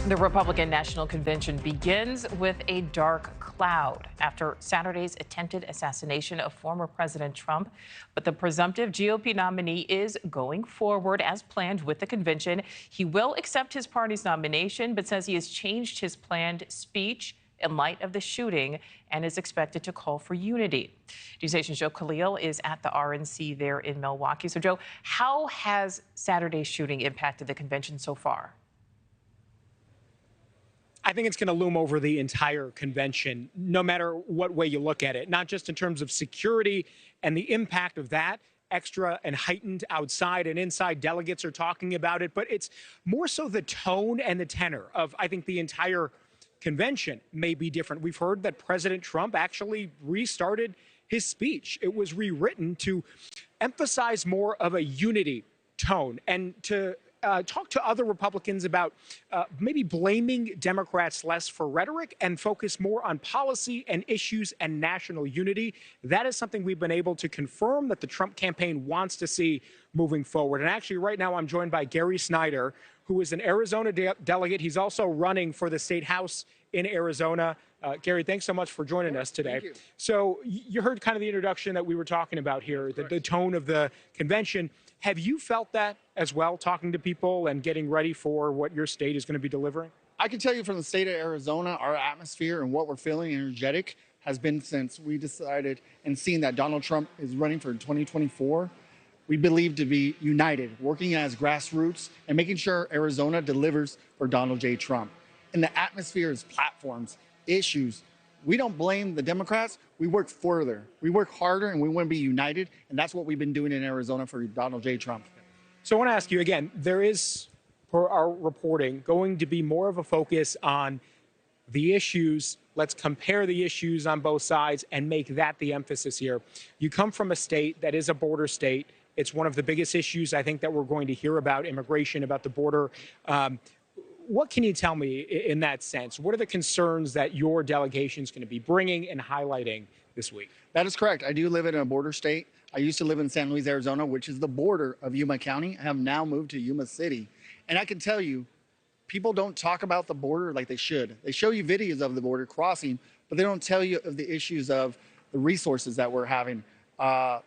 The Republican National Convention begins with a dark cloud after Saturday's attempted assassination of former President Trump. But the presumptive GOP nominee is going forward as planned with the convention. He will accept his party's nomination, but says he has changed his planned speech in light of the shooting and is expected to call for unity. NewsNation's Joe Khalil is at the RNC there in Milwaukee. So, Joe, how has Saturday's shooting impacted the convention so far? I think it's going to loom over the entire convention, no matter what way you look at it, not just in terms of security and the impact of that, extra and heightened outside and inside delegates are talking about it, but it's more so the tone and the tenor of, I think, the entire convention may be different. We've heard that President Trump actually restarted his speech. It was rewritten to emphasize more of a unity tone and to talk to other Republicans about maybe blaming Democrats less for rhetoric and focus more on policy and issues and national unity. That is something we've been able to confirm that the Trump campaign wants to see moving forward. And actually, right now, I'm joined by Gary Snyder, who is an Arizona delegate. He's also running for the state house in Arizona. Gary, thanks so much for joining us today. Thank you. So you heard kind of the introduction that we were talking about here, the tone of the convention. Have you felt that as well, talking to people and getting ready for what your state is going to be delivering? I can tell you from the state of Arizona, our atmosphere and what we're feeling energetic has been since we decided and seen that Donald Trump is running for 2024. We believe to be united, working as grassroots and making sure Arizona delivers for Donald J. Trump. And the atmosphere is platforms, issues. We don't blame the Democrats. We work further. We work harder, and we want to be united. And that's what we've been doing in Arizona for Donald J. Trump. So I want to ask you again, there is, per our reporting, going to be more of a focus on the issues. Let's compare the issues on both sides and make that the emphasis here. You come from a state that is a border state. It's one of the biggest issues I think that we're going to hear about, immigration, about the border. What can you tell me in that sense? What are the concerns that your delegation is going to be bringing and highlighting this week? That is correct. I do live in a border state. I used to live in San Luis, Arizona, which is the border of Yuma County. I have now moved to Yuma City. And I can tell you, people don't talk about the border like they should. They show you videos of the border crossing, but they don't tell you of the issues of the resources that we're having. The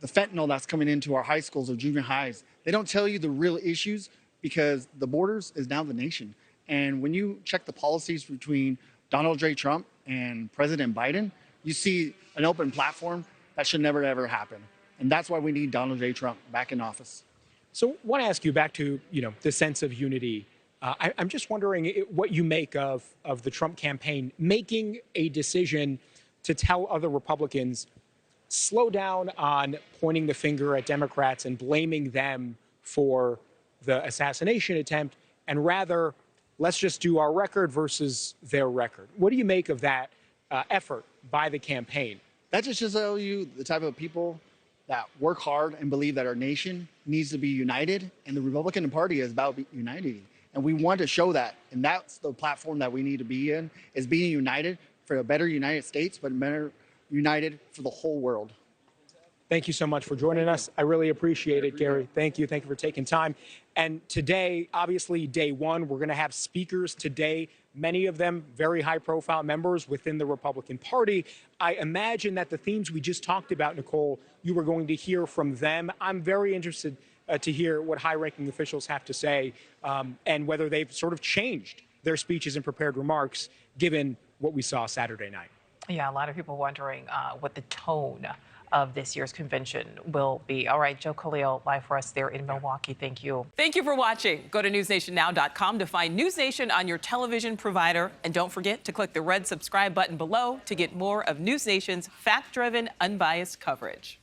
fentanyl that's coming into our high schools or junior highs. They don't tell you the real issues because the borders is now the nation. And when you check the policies between Donald J. Trump and President Biden, you see an open platform that should never, ever happen. And that's why we need Donald J. Trump back in office. So I want to ask you back to, the sense of unity. I'm just wondering what you make of the Trump campaign making a decision to tell other Republicans, slow down on pointing the finger at Democrats and blaming them for the assassination attempt, and rather, let's just do our record versus their record. What do you make of that effort by the campaign? That just shows you the type of people that work hard and believe that our nation needs to be united, and the Republican Party is about unity. And we want to show that, and that's the platform that we need to be in, is being united for a better United States, but better united for the whole world. Thank you so much for joining us. I really appreciate it, Gary. Thank you. Thank you for taking time. And today, obviously, day one, we're going to have speakers today, many of them very high-profile members within the Republican Party. I imagine that the themes we just talked about, Nichole, you were going to hear from them. I'm very interested to hear what high-ranking officials have to say and whether they've sort of changed their speeches and prepared remarks, given what we saw Saturday night. Yeah, a lot of people wondering what the tone of this year's convention will be. All right, Joe Khalil, live for us there in Milwaukee. Thank you. Thank you for watching. Go to newsnationnow.com to find News Nation on your television provider. And don't forget to click the red subscribe button below to get more of News Nation's fact-driven, unbiased coverage.